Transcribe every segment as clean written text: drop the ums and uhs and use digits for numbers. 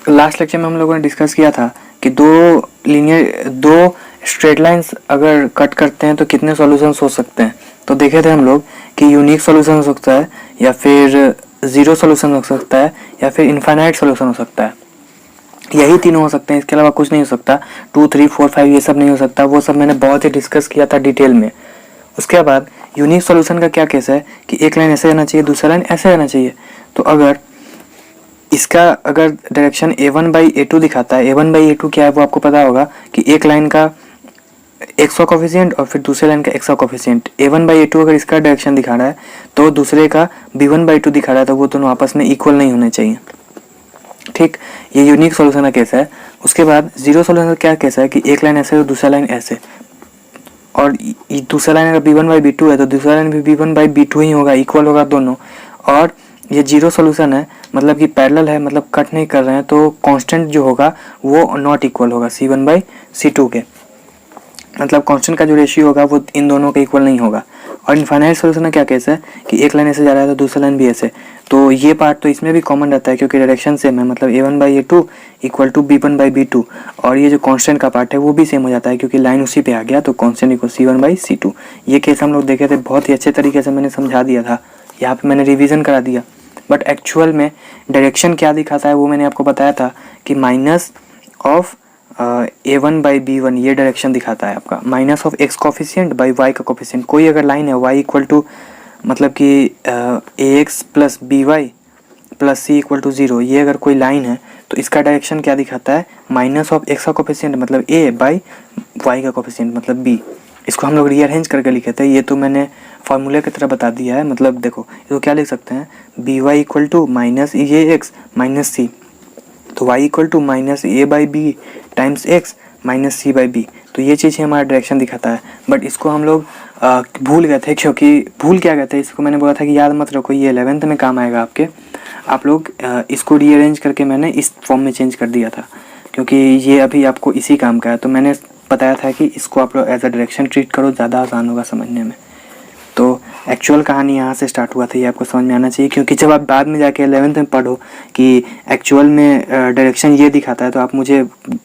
Last lecture में हम लोगों ने डिस्कस किया था कि दो स्ट्रेट लाइंस अगर कट करते हैं तो कितने सॉल्यूशंस हो सकते हैं। तो देखे थे हम लोग कि यूनिक सॉल्यूशन हो सकता है, या फिर ज़ीरो सॉल्यूशन हो सकता है, या फिर इनफाइनाइट सॉल्यूशन हो सकता है। यही तीनों हो सकते हैं, इसके अलावा कुछ नहीं हो सकता। 2, 3, 4, 5 ये सब नहीं हो सकता। वो सब मैंने बहुत ही डिस्कस किया था डिटेल में। उसके बाद यूनिक सॉल्यूशन का क्या केस है कि एक लाइन ऐसे रहना चाहिए, दूसरा लाइन ऐसे रहना चाहिए। तो अगर इसका अगर डायरेक्शन a1/a2 दिखाता है, a1/a2 क्या है वो आपको पता होगा कि एक लाइन का x का कोफिशिएंट और फिर दूसरे लाइन का x का कोफिशिएंट। a1/a2 अगर इसका डायरेक्शन दिखा रहा है तो दूसरे का b1/2 दिखा रहा है, तो वो दोनों आपस में इक्वल नहीं होने चाहिए। ठीक, ये यूनिक सॉल्यूशन का केस है। उसके बाद जीरो सॉल्यूशन का क्या केस है कि एक लाइन ऐसे और दूसरा लाइन ऐसे, और दूसरा लाइन अगर b1/b2 है तो दूसरा लाइन भी b1/b2 ही होगा, इक्वल होगा दोनों। और ये जीरो सॉल्यूशन है, मतलब कि पैरेलल है, मतलब कट नहीं कर रहे हैं, तो कांस्टेंट जो होगा वो नॉट इक्वल होगा c1/c2 के, मतलब कांस्टेंट का जो रेशियो होगा वो इन दोनों के इक्वल नहीं होगा। और इनफाइनाइट सॉल्यूशन का क्या केस है कि एक लाइन ऐसे जा रहा है तो दूसरा लाइन भी ऐसे, तो ये पार्ट तो इसमें भी कॉमन रहता है क्योंकि डायरेक्शन सेम है, मतलब a1/a2 इक्वल टू b1/b2। और ये जो कांस्टेंट का पार्ट है वो भी सेम हो जाता है क्योंकि लाइन उसी पे आ गया, तो कांस्टेंट इक्वल c1/c2। ये केस हम लोग देखे थे, बहुत ही अच्छे तरीके से मैंने समझा दिया था, यहाँ पे मैंने रिविजन करा दिया। बट एक्चुअल में डायरेक्शन क्या दिखाता है वो मैंने आपको बताया था कि माइनस ऑफ a1/b1 ये डायरेक्शन दिखाता है आपका, minus of x coefficient by y का कोफिशिएंट। कोई अगर लाइन है y इक्वल टू मतलब कि ax plus by plus c equal to 0, ये अगर कोई लाइन है तो इसका डायरेक्शन क्या दिखाता है, माइनस ऑफ x का कोफिशिएंट मतलब a बाई y का कोफिशिएंट मतलब b। इसको हम लोग रीअरेंज करके लिखे थे, ये तो मैंने फार्मूले की तरह बता दिया है। मतलब देखो इसको क्या लिख सकते हैं, by इक्वल टू माइनस ये x माइनस c, तो y equal to minus a/b times x minus c/b। तो ये चीज़ हमारा डायरेक्शन दिखाता है। बट इसको हम लोग भूल गए थे, क्योंकि भूल क्या गए थे, इसको मैंने बोला था कि याद मत रखो, ये 11th में काम आएगा आपके। आप लोग इसको रीअरेंज करके मैंने इस फॉर्म में चेंज कर दिया था क्योंकि ये अभी आपको इसी काम का है। तो मैंने बताया था कि इसको आप लोग एज अ डायरेक्शन ट्रीट करो, ज़्यादा आसान होगा समझने में। तो एक्चुअल कहानी यहाँ से स्टार्ट हुआ था, ये आपको समझ में आना चाहिए, क्योंकि जब आप बाद में जाके 11th में पढ़ो कि एक्चुअल में डायरेक्शन ये दिखाता है तो आप मुझे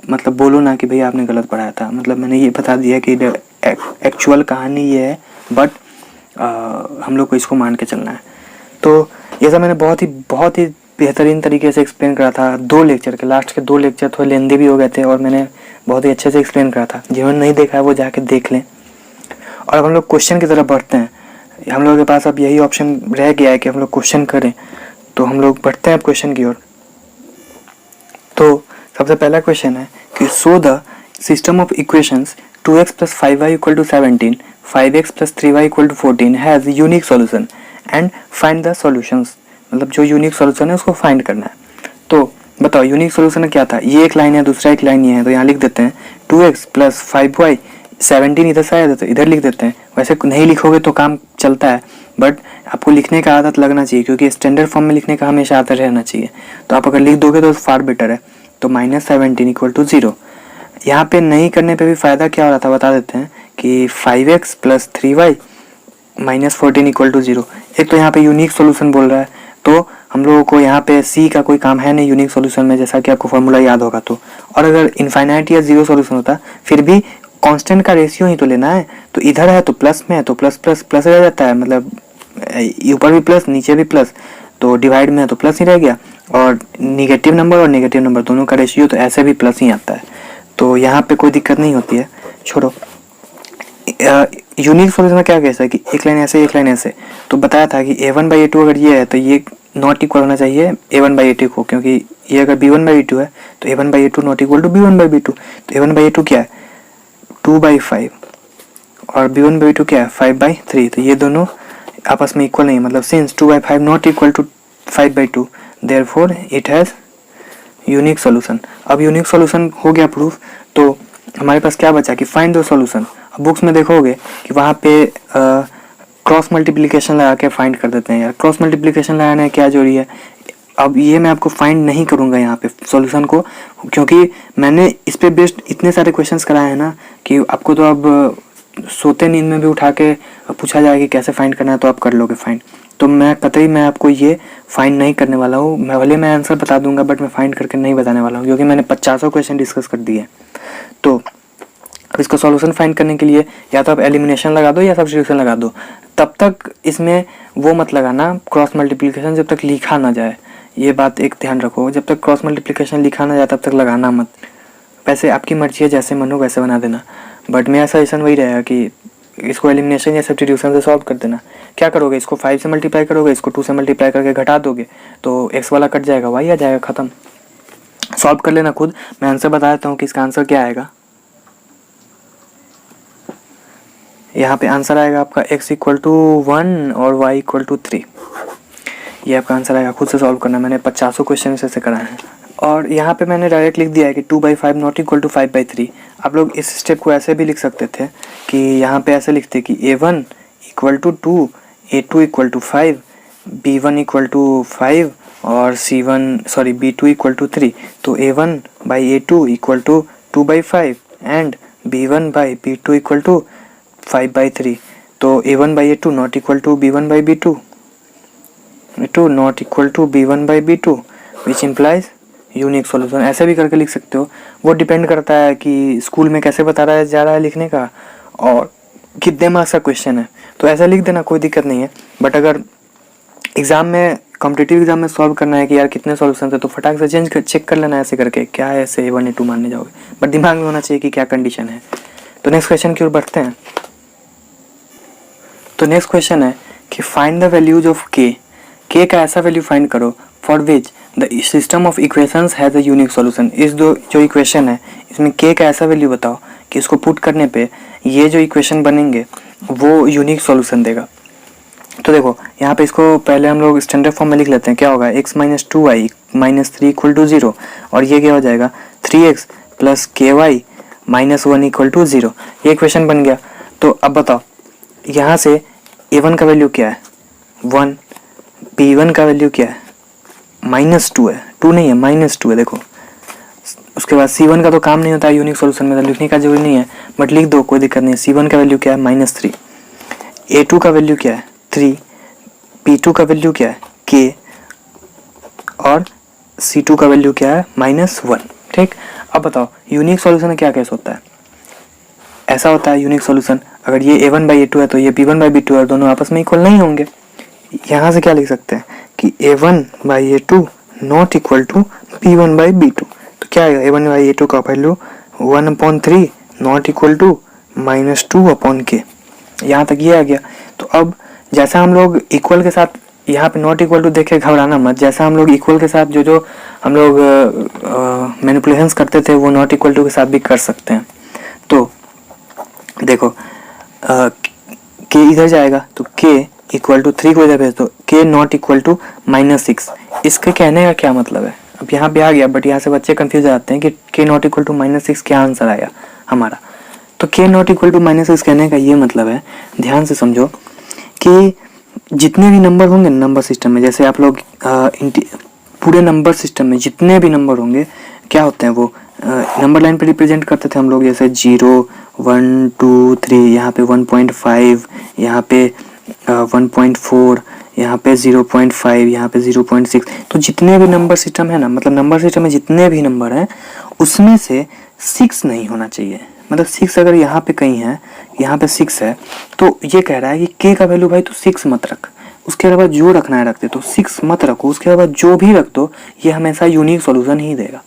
मतलब बोलो ना कि भैया आपने गलत पढ़ाया था। मतलब मैंने ये बता दिया कि एक्चुअल कहानी ये है, बट हम लोग को इसको मान के चलना है। तो ये सब मैंने बहुत ही बेहतरीन तरीके से एक्सप्लेन करा था। 2 लेक्चर के, लास्ट के 2 लेक्चर थोड़े लेंदी भी हो गए थे और मैंने बहुत ही अच्छे से एक्सप्लेन करा था। जिन्होंने नहीं देखा है वो जाके देख लें। और अब हम लोग क्वेश्चन की तरफ बढ़ते हैं। हम लोगों के पास अब यही ऑप्शन रह गया है कि हम लोग क्वेश्चन करें, तो हम लोग बढ़ते हैं क्वेश्चन की ओर। तो सबसे पहला क्वेश्चन है कि show the system of equations 2x + 5y = 17, 5x + 3y = 14 has unique solution and find the solutions. मतलब जो यूनिक सॉल्यूशन है उसको फाइंड करना है। तो बताओ यूनिक सॉल्यूशन क्या था। ये एक लाइन है, दूसरा एक लाइन ये है, तो यहाँ लिख देते हैं 2x + 5y, 17 इधर से आया था तो इधर लिख देते हैं। वैसे नहीं लिखोगे तो काम चलता है, बट आपको लिखने का आदत लगना चाहिए क्योंकि स्टैंडर्ड फॉर्म में लिखने का हमेशा आदत रहना चाहिए। तो आप अगर लिख दोगे तो फार बेटर है। तो -17 = 0। यहाँ पे नहीं करने पे भी फ़ायदा क्या हो रहा था बता देते हैं कि 5x + 3y -14 = 0। एक तो यहाँ पे यूनिक सॉल्यूशन बोल रहा है, तो हम लोगों को यहाँ पे सी का कोई काम है नहीं यूनिक सॉल्यूशन में, जैसा कि आपको फॉर्मूला याद होगा। तो और अगर इनफाइनाइट या जीरो सॉल्यूशन होता फिर भी कांस्टेंट का रेशियो ही तो लेना है। तो इधर है तो प्लस में है तो प्लस प्लस प्लस रह जाता है, मतलब ऊपर भी प्लस नीचे भी प्लस, तो डिवाइड में है तो प्लस ही रह गया। और निगेटिव नंबर और नेगेटिव नंबर दोनों का रेशियो तो ऐसे भी प्लस ही आता है, तो यहाँ पे कोई दिक्कत नहीं होती है। छोड़ो, यूनिक सॉल्यूशन में क्या कहता है कि एक लाइन ऐसे एक लाइन ऐसे। तो बताया था कि a1/a2 अगर ये है तो ये नॉट इक्वल होना चाहिए a1/a2 को, क्योंकि ये अगर b1/b2 है तो a1/a2 not equal to b1/b2। तो a1/a2 क्या है 2/5 और b1/b2 क्या है 5/3। तो ये दोनों आपस में इक्वल नहीं, मतलब since 2/5 not equal to 5/2 therefore it has unique solution. अब यूनिक सॉल्यूशन हो गया प्रूफ, तो हमारे पास क्या बचा कि फाइंड द सॉल्यूशन। अब बुक्स में देखोगे कि वहाँ पे क्रॉस मल्टीप्लिकेशन लगा के फाइंड कर देते हैं। यार क्रॉस मल्टीप्लिकेशन लगाना है क्या जरूरी है। अब ये मैं आपको फाइंड नहीं करूँगा यहाँ पे सॉल्यूशन को, क्योंकि मैंने इस पे बेस्ड इतने सारे क्वेश्चंस कराए हैं ना कि आपको तो अब सोते नींद में भी उठा के पूछा जाए कि कैसे फाइंड करना है तो आप कर लोगे फाइंड। तो मैं कतई मैं आपको ये फाइंड नहीं करने वाला हूँ, भले मैं आंसर बता दूंगा बट मैं फाइंड करके नहीं बताने वाला हूँ, क्योंकि मैंने 50 क्वेश्चन डिस्कस कर दिए। तो अब इसका सॉल्यूशन फाइंड करने के लिए या तो आप एलिमिनेशन लगा दो या सब्स्टिट्यूशन लगा दो। तब तक इसमें वो मत लगाना क्रॉस मल्टीप्लिकेशन जब तक लिखा ना जाए, ये बात एक ध्यान रखो। जब तक क्रॉस मल्टीप्लिकेशन लिखा ना जाए तब तक लगाना मत। वैसे आपकी मर्जी है, जैसे मन हो वैसे बना देना, बट मेरा सजेशन वही रहेगा कि इसको एलिमिनेशन या सब्स्टिट्यूशन से सॉल्व कर देना। क्या करोगे, इसको 5 से मल्टीप्लाई करोगे, इसको 2 से मल्टीप्लाई करके घटा दोगे तो x वाला कट जाएगा, y आ जाएगा, ख़त्म। सॉल्व कर लेना खुद। मैं आंसर बता देता हूँ कि इसका आंसर क्या आएगा। यहाँ पे आंसर आएगा आपका x = 1 और y = 3। ये आपका आंसर आएगा, खुद से सॉल्व करना। मैंने 50 क्वेश्चन ऐसे कराए हैं। और यहाँ पे मैंने डायरेक्ट लिख दिया है कि 2/5 नॉट इक्वल टू 5/3। आप लोग इस स्टेप को ऐसे भी लिख सकते थे कि यहाँ पे ऐसे लिखते कि a1 = 2, a2 = 5, b1 = 5 और b2 = 3। तो a1/a2 = 2/5 एंड b1/b2 = 5/3। तो a1/a2 not equal to b1/b2, a2 not equal to b1/b2 which implies unique solution. ऐसे भी करके लिख सकते हो, वो डिपेंड करता है कि स्कूल में कैसे बता रहा जा रहा है लिखने का और कितने मार्क्स का क्वेश्चन है। तो ऐसा लिख देना, कोई दिक्कत नहीं है। बट अगर एग्जाम में, कॉम्पिटिटिव एग्जाम में सॉल्व करना है कि यार कितने सॉल्यूशन है, तो फटाक से चेक कर लेना ऐसे करके, क्या है ऐसे a1 a2 मानने जाओगे, बट दिमाग में होना चाहिए कि क्या कंडीशन है। तो नेक्स्ट क्वेश्चन की ओर बढ़ते हैं। तो नेक्स्ट क्वेश्चन है कि फाइंड द वैल्यूज ऑफ के का ऐसा वैल्यू फाइंड करो for which the system of equations has a unique solution. इस जो इक्वेशन है इसमें के का ऐसा वैल्यू बताओ कि इसको पुट करने पे ये जो इक्वेशन बनेंगे वो यूनिक सॉल्यूशन देगा। तो देखो यहाँ पे इसको पहले हम लोग स्टैंडर्ड फॉर्म में लिख लेते हैं। क्या होगा, x - 2y - 3 = 0 और ये क्या हो जाएगा 3x + ky - 1 = 0। ये इक्वेशन बन गया। तो अब बताओ यहाँ से a1 का वैल्यू क्या है 1, b1 का वैल्यू क्या है -2 है, 2 नहीं है -2 है। देखो उसके बाद c1 का तो काम नहीं होता है यूनिक सॉल्यूशन में, तो लिखने का जरूरी नहीं है, बट लिख दो कोई दिक्कत नहीं है। c1 का वैल्यू क्या है -3, a2 का वैल्यू क्या है 3, b2 का वैल्यू क्या है k और c2 का वैल्यू क्या है -1। ठीक, अब बताओ यूनिक सॉल्यूशन क्या केस होता है। ऐसा होता है यूनिक सॉल्यूशन, अगर ये a1/a2 है तो ये b1/b2 है और दोनों आपस में इक्वल नहीं होंगे। यहाँ से क्या लिख सकते हैं कि a1/a2 not equal to b1/b2। तो क्या आएगा a1/a2 का value 1/3 not equal to -2/k। यहाँ तक ये आ गया। तो अब जैसा हम लोग इक्वल के साथ यहाँ पे नॉट इक्वल टू देख के घबराना मत, जैसा हम लोग इक्वल के साथ जो हम लोग मैनिपुलेशंस करते थे वो नॉट इक्वल टू के साथ भी कर सकते हैं। तो देखो के इधर जाएगा तो k = 3 को इधर भेज दो, k नॉट इक्वल टू -6। इसके कहने का क्या मतलब है, अब यहाँ पे आ गया, बट यहाँ से बच्चे कंफ्यूज हो जाते हैं कि k नॉट इक्वल टू -6 क्या आंसर आया हमारा। तो k नॉट इक्वल टू -6 कहने का ये मतलब है, ध्यान से समझो कि जितने भी नंबर होंगे नंबर सिस्टम में, जैसे आप लोग पूरे नंबर सिस्टम में जितने भी नंबर होंगे क्या होते हैं वो नंबर लाइन पे रिप्रेजेंट करते थे हम लोग, जैसे 0 1 2 3, यहाँ पे 1.5, यहाँ पे 1.4, यहाँ पे 0.5, यहाँ पे 0.6। तो जितने भी नंबर सिस्टम है ना, मतलब नंबर सिस्टम में जितने भी नंबर हैं उसमें से 6 नहीं होना चाहिए। मतलब 6 अगर यहाँ पे कहीं है, यहाँ पे 6 है, तो ये कह रहा है कि k का वैल्यू भाई तू 6 मत रख, उसके अलावा जो रखना है रख दे, तो 6 मत रखो, उसके अलावा जो भी रख दो ये हमेशा यूनिक सॉल्यूशन ही देगा।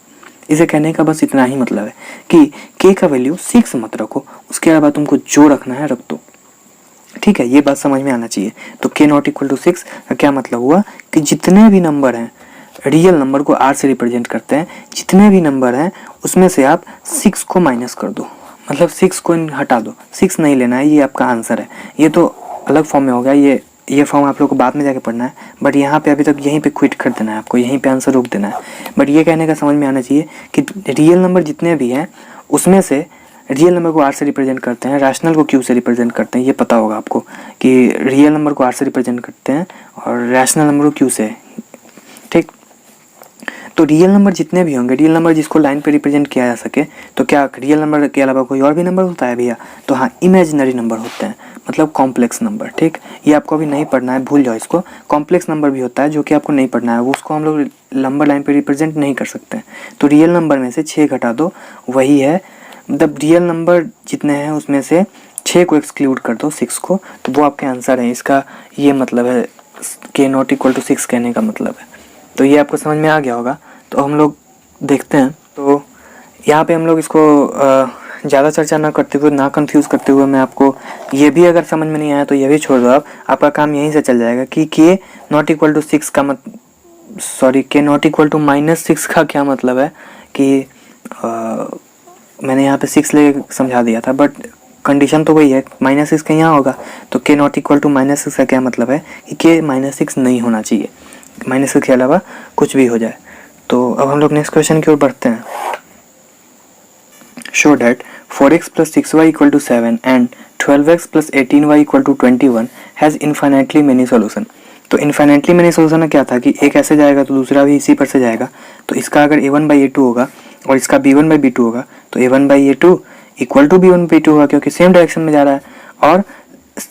इसे कहने का बस इतना ही मतलब है कि k का वैल्यू 6 मत रखो, उसके अलावा तुमको जो रखना है रख दो। ठीक है, ये बात समझ में आना चाहिए। तो k नॉट इक्वल टू 6 का क्या मतलब हुआ कि जितने भी नंबर हैं, रियल नंबर को r से रिप्रेजेंट करते हैं, जितने भी नंबर हैं उसमें से आप 6 को माइनस कर दो, मतलब 6 को हटा दो, 6 नहीं लेना है, ये आपका आंसर है। ये तो अलग फॉर्म में हो गया, ये फॉर्म आप लोग को बाद में जाके पढ़ना है, बट यहाँ पे अभी तक यहीं पे क्विट कर देना है आपको, यहीं पे आंसर रोक देना है। बट ये कहने का समझ में आना चाहिए कि रियल नंबर जितने भी हैं उसमें से रियल नंबर को आर से रिप्रेजेंट करते हैं, रैशनल को क्यू से रिप्रेजेंट करते हैं। ये पता होगा आपको कि रियल नंबर को आर से रिप्रेजेंट करते हैं और रैशनल नंबर को क्यू से। ठीक, तो रियल नंबर जितने भी होंगे, रियल नंबर जिसको लाइन पे रिप्रेजेंट किया जा सके, तो क्या रियल नंबर के अलावा कोई और भी नंबर होता है भैया? तो हाँ, इमेजिनरी नंबर होते हैं, मतलब कॉम्प्लेक्स नंबर। ठीक, ये आपको अभी नहीं पढ़ना है, भूल जाओ इसको। कॉम्प्लेक्स नंबर भी होता है जो कि आपको नहीं पढ़ना है, वो उसको हम लोग नंबर लाइन पे रिप्रेजेंट नहीं कर सकते हैं। तो रियल नंबर में से 6 घटा दो, वही है, मतलब रियल नंबर जितने हैं उसमें से 6 को एक्सक्लूड कर दो, 6 को, तो वो आपके आंसर है। इसका ये मतलब है k नॉट इक्वल टू 6 कहने का मतलब है। तो ये आपको समझ में आ गया होगा। तो हम लोग देखते हैं। तो यहाँ पे हम लोग इसको ज़्यादा चर्चा ना करते हुए, ना कंफ्यूज करते हुए, मैं आपको ये भी अगर समझ में नहीं आया तो ये भी छोड़ दो आप, आपका काम यहीं से चल जाएगा कि k नॉट इक्वल टू 6 का k नॉट इक्वल टू -6 का क्या मतलब है कि मैंने यहाँ पे 6 ले समझा दिया था, बट कंडीशन तो वही है, -6 का यहाँ होगा। तो k नॉट इक्वल टू -6 का क्या मतलब है कि k -6 नहीं होना चाहिए, -6 के अलावा कुछ भी हो जाए। तो अब हम लोग नेक्स्ट क्वेश्चन की ओर बढ़ते हैं। Show that 4x + 6y = 7 and 12x + 18y = 21 has infinitely many solution. तो इन्फाइनाइटली मेनी सोल्यूशन क्या था कि एक ऐसे जाएगा तो दूसरा भी इसी पर से जाएगा। तो इसका अगर a1/a2 होगा और इसका b1/b2 होगा, तो a1/a2 इक्वल टू b1/b2 होगा, क्योंकि सेम डायरेक्शन में जा रहा है, और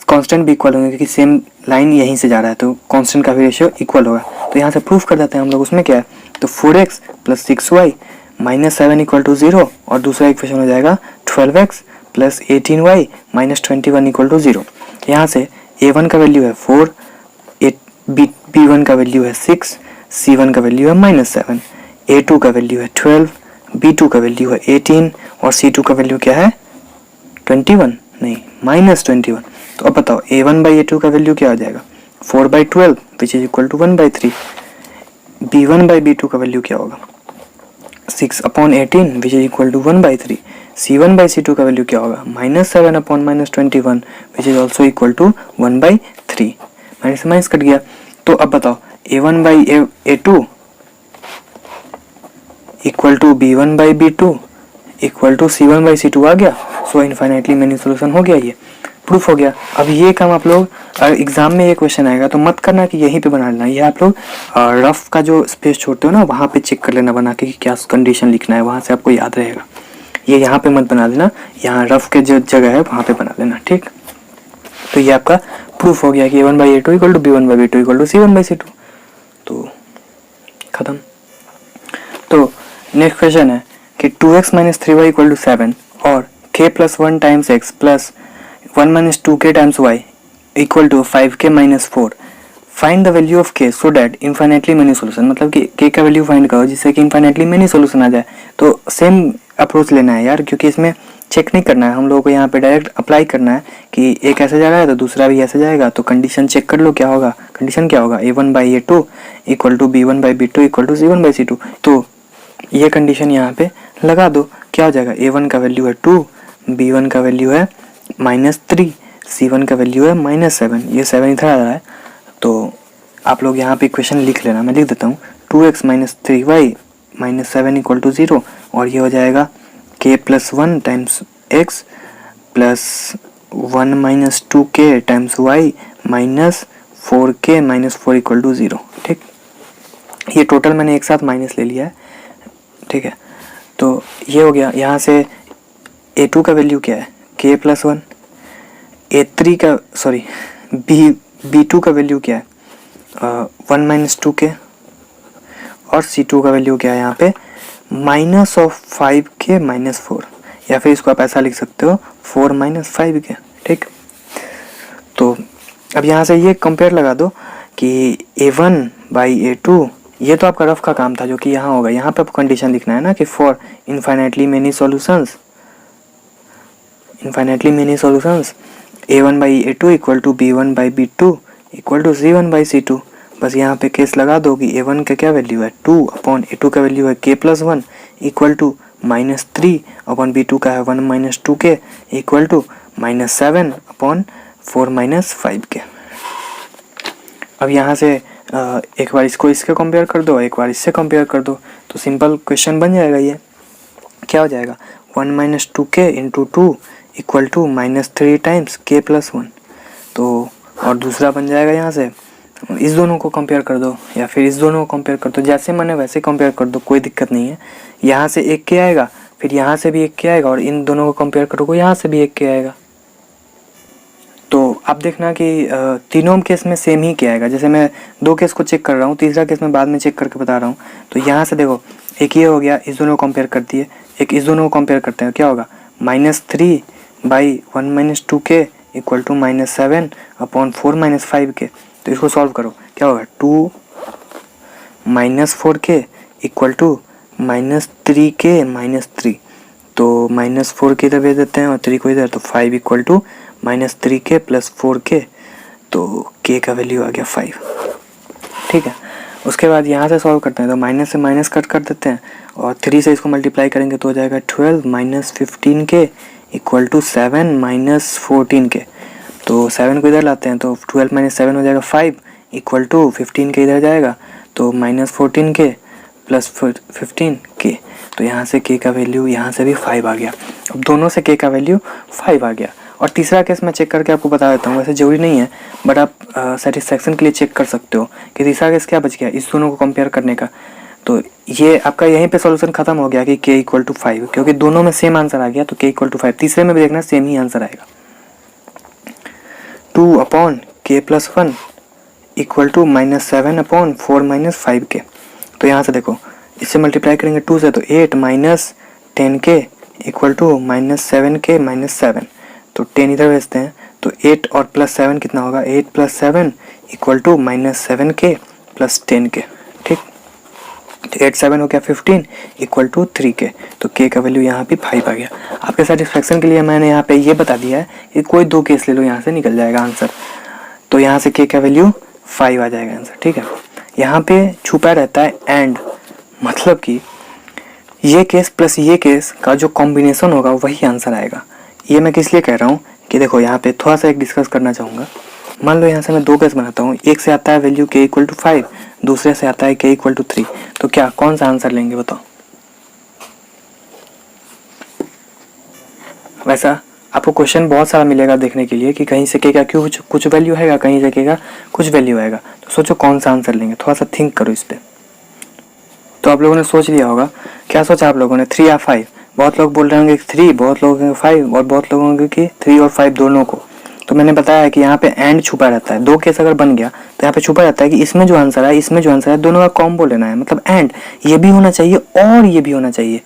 कांस्टेंट भी इक्वल होंगे क्योंकि सेम लाइन यहीं से जा रहा है, तो कांस्टेंट का भी रेशियो इक्वल होगा। तो यहाँ से प्रूफ कर देते हैं हम लोग। उसमें क्या है, तो 4x + 6y - 7 = 0, और दूसरा इक्वेशन हो जाएगा 12x + 18y - 21 = 0। यहाँ से a1 का वैल्यू है 4, b1 का वैल्यू है 6, c1 का वैल्यू है -7, a2 का वैल्यू है 12, b2 का वैल्यू है 18, और c2 का वैल्यू क्या है 21, नहीं -21। तो अब बताओ a1/a2 का वैल्यू क्या हो जाएगा, 4/12 which is equal to 1/3। b1/b2 का वैल्यू क्या होगा, 6/18 which is equal to 1/3। c1/c2 का वैल्यू क्या होगा, -7/21 which is also equal to 1/3। Minus cut गया। तो अब बताओ a1/a2 equal to b1/b2 equal to c1/c2 आ गया। सो इनफाइनाइटली मेनी सोल्यूशन हो गया, ये प्रूफ हो गया। अब ये काम आप लोग एग्जाम में ये क्वेश्चन आएगा तो मत करना कि यहीं पे बना लेना, ये आप लोग रफ का जो स्पेस छोड़ते हो ना, वहाँ पे चेक कर लेना बना के कि क्या कंडीशन लिखना है, वहाँ से आपको याद रहेगा। ये यहाँ पे मत बना देना, यहाँ रफ के जो जगह है वहाँ पे बना लेना, ठीक। तो ये आपका प्रूफ हो गया कि a1/a2 equal to b1/b2 equal to c1/c2। तो खत्म। तो नेक्स्ट क्वेश्चन है कि 2x - 3y = 7 और k + 1 times x plus 1 - 2k times y equal to 5k - 4। Find the value of k so that infinitely many solution, मतलब कि k का value find करो जिससे कि इनफाइनाइटली मेनी सोल्यूशन आ जाए। तो सेम अप्रोच लेना है यार, क्योंकि इसमें चेक नहीं करना है, हम लोगों को यहाँ पे डायरेक्ट अप्लाई करना है कि एक ऐसे जा रहा है तो दूसरा भी ऐसे जाएगा। तो कंडीशन चेक कर लो क्या होगा, कंडीशन क्या होगा, a1/a2 equal to b1/b2 equal to c1/c2। तो ये कंडीशन यहाँ पे लगा दो, क्या हो जाएगा, a1 का वैल्यू है 2, b1 का वैल्यू है -3, c1 का वैल्यू है -7, ये 7 इधर आ रहा है। तो आप लोग यहाँ पे इक्वेशन लिख लेना, मैं लिख देता हूँ 2x - 3y - 7 इक्वल टू 0, और ये हो जाएगा k + 1 times x plus 1 - 2k times y minus 4k - 4 equal to 0, ठीक। ये टोटल मैंने एक साथ माइनस ले लिया है, ठीक है। तो ये हो गया। यहाँ से a2 का वैल्यू क्या है, k + 1, a3 का सॉरी b2 का वैल्यू क्या है 1 - 2k, और c2 का वैल्यू क्या है यहाँ पे -5k - 4, या फिर इसको आप ऐसा लिख सकते हो 4 - 5k, ठीक। तो अब यहाँ से ये कंपेयर लगा दो कि a1/a2, ये तो आपका रफ का काम था जो कि यहाँ होगा। यहाँ पे आपको कंडीशन लिखना है ना कि for infinitely many solutions a1/a2 equal to b1/b2 equal to c1/c2। बस यहाँ पे केस लगा दो कि a1 का क्या वैल्यू है 2/a2 का वैल्यू है k + 1 इक्वल टू -3/b2 का है 1 - 2k इक्वल टू -7/4 - 5k। अब यहाँ से एक बार इसको इसके कंपेयर कर दो, एक बार इससे कंपेयर कर दो, तो सिंपल क्वेश्चन बन जाएगा। ये क्या हो जाएगा 1 - 2k into 2 equal to -3 times k + 1। तो और दूसरा बन जाएगा यहाँ से इस दोनों को कंपेयर कर दो या फिर इस दोनों को कंपेयर कर दो, जैसे मैंने वैसे कंपेयर कर दो, कोई दिक्कत नहीं है। यहाँ से एक के आएगा, फिर यहाँ से भी एक के आएगा, और इन दोनों को कंपेयर करोगे यहाँ से भी एक के आएगा। तो आप देखना कि तीनों केस में सेम ही क्या आएगा। जैसे मैं 2 केस को चेक कर रहा हूँ, तीसरा केस मैं बाद में चेक करके बता रहा हूँ। तो यहाँ से देखो, एक ये हो गया, इस दोनों को कंपेयर कर दिए, एक इस दोनों को कंपेयर करते हैं, क्या होगा -3/1 - 2k इक्वल टू -7/4 - 5k। तो इसको सॉल्व करो, क्या होगा 2 - 4k इक्वल टू -3k - 3। तो -4k इधर भेज देते हैं और 3 को इधर, तो 5 इक्वल टू -3k + 4k। तो k का वैल्यू आ गया 5। ठीक है, उसके बाद यहाँ से सॉल्व करते हैं, तो माइनस से माइनस कट कर देते हैं और 3 से इसको मल्टीप्लाई करेंगे तो हो जाएगा 12 - 15k इक्वल टू 7 - 14k। तो 7 को इधर लाते हैं, तो 12 - 7 हो जाएगा 5 इक्वल टू 15k इधर जाएगा, तो -14k + 15k। तो यहाँ से k का वैल्यू यहाँ से भी 5 आ गया। अब दोनों से k का वैल्यू 5 आ गया। और तीसरा केस मैं चेक करके आपको बता देता हूँ, वैसे जरूरी नहीं है, बट आप सेटिस्फैक्शन के लिए चेक कर सकते हो कि तीसरा केस क्या बच गया इस दोनों को कंपेयर करने का। तो ये आपका यहीं पे सॉल्यूशन खत्म हो गया कि k इक्वल टू 5, क्योंकि दोनों में सेम आंसर आ गया, तो k इक्वल टू 5। तीसरे में भी देखना सेम ही आंसर आएगा, 2/k + 1 इक्वल टू -7/4 - 5k। तो यहाँ से देखो, इससे मल्टीप्लाई करेंगे 2 से, तो 8 - 10k इक्वल टू -7k - 7। तो 10 इधर भेजते हैं, तो 8 और +7 कितना होगा, 8 + 7 इक्वल टू -7k + 10k। ठीक, तो 8 7 हो गया 15 इक्वल टू 3k। तो k का वैल्यू यहाँ पे 5 आ गया। आपके सेटिस्फेक्शन के लिए मैंने यहाँ पे ये बता दिया है कि कोई 2 केस ले लो, यहाँ से निकल जाएगा आंसर। तो यहाँ से k का वैल्यू 5 आ जाएगा आंसर। ठीक है, यहाँ पे छुपा रहता है एंड, मतलब कि ये केस प्लस ये केस का जो कॉम्बिनेशन होगा वही आंसर आएगा। ये मैं किस लिए कह रहा हूँ कि देखो, यहाँ पे थोड़ा सा एक डिस्कस करना चाहूँगा। मान लो यहाँ से मैं 2 केस बनाता हूँ, एक से आता है वैल्यू k इक्वल टू 5, दूसरे से आता है k इक्वल टू 3। तो क्या कौन सा आंसर लेंगे बताओ? वैसा आपको क्वेश्चन बहुत सारा मिलेगा देखने के लिए कि कहीं से k का क्यों कुछ वैल्यू आएगा, कहीं से k का कुछ वैल्यू आएगा। तो सोचो कौन सा आंसर लेंगे, थोड़ा सा थिंक करो इस पर। तो आप लोगों ने सोच लिया होगा, क्या सोचा आप लोगों ने, 3 या 5? बहुत लोग बोल रहे होंगे 3, बहुत लोग 5, और बहुत लोग होंगे कि 3 और 5 दोनों को। तो मैंने बताया कि यहाँ पे एंड छुपा रहता है। 2 केस अगर बन गया तो यहाँ पे छुपा रहता है कि इसमें जो आंसर है, इसमें जो आंसर है, दोनों का कॉम्बो लेना है। मतलब एंड ये भी होना चाहिए और ये भी होना चाहिए।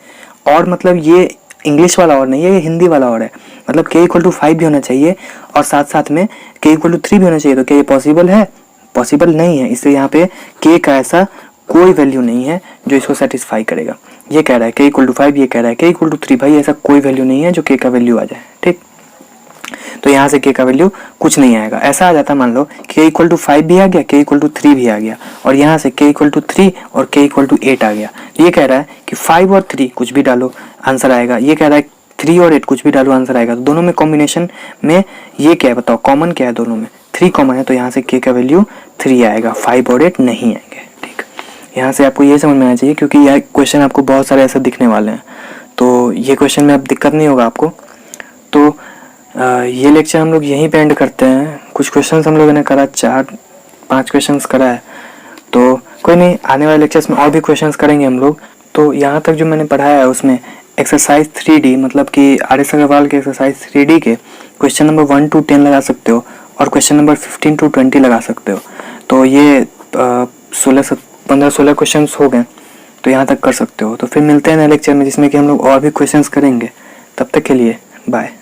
और मतलब ये इंग्लिश वाला और नहीं है, ये हिंदी वाला और है। मतलब k इक्वल टू 5 भी होना चाहिए और साथ साथ में k इक्वल टू 3 भी होना चाहिए। तो क्या ये पॉसिबल है? पॉसिबल नहीं है। इसलिए यहाँ पे k का ऐसा कोई वैल्यू नहीं है जो इसको सेटिस्फाई करेगा। ये कह रहा है k इक्वल टू 5, ये कह रहा है k इक्वल टू 3। भाई ऐसा कोई वैल्यू नहीं है जो k का वैल्यू आ जाए। ठीक, तो यहाँ से k का वैल्यू कुछ नहीं आएगा। ऐसा आ जाता, मान लो k इक्वल टू 5 भी आ गया, k इक्वल टू 3 भी आ गया, और यहाँ से k इक्वल टू 3 और k इक्वल टू 8 आ गया। ये कह रहा है कि 5 और 3 कुछ भी डालो आंसर आएगा। ये कह रहा है 3 और 8 कुछ भी डालो आंसर आएगा। तो दोनों में कॉम्बिनेशन में ये क्या है बताओ, कॉमन क्या है? दोनों में 3 कॉमन है, तो यहाँ से k का वैल्यू 3 आएगा, 5 और 8 नहीं आएंगे। ठीक, यहाँ से आपको ये समझ में आना चाहिए, क्योंकि यह क्वेश्चन आपको बहुत सारे ऐसे दिखने वाले हैं। तो ये क्वेश्चन में अब दिक्कत नहीं होगा आपको। तो ये लेक्चर हम लोग यहीं पे एंड करते हैं। कुछ क्वेश्चंस हम लोगों ने करा, 4-5 क्वेश्चंस करा है। तो कोई नहीं, आने वाले लेक्चर्स में और भी क्वेश्चंस करेंगे हम लोग। तो यहाँ तक जो मैंने पढ़ाया है उसमें एक्सरसाइज 3D, मतलब कि RS अग्रवाल के एक्सरसाइज 3D के क्वेश्चन नंबर 1 to 10 लगा सकते हो और क्वेश्चन नंबर 15 to 20 लगा सकते हो। तो ये 15-16 क्वेश्चन हो गए, तो यहाँ तक कर सकते हो। तो फिर मिलते हैं नए लेक्चर में, जिसमें कि हम लोग और भी क्वेश्चंस करेंगे। तब तक के लिए बाय।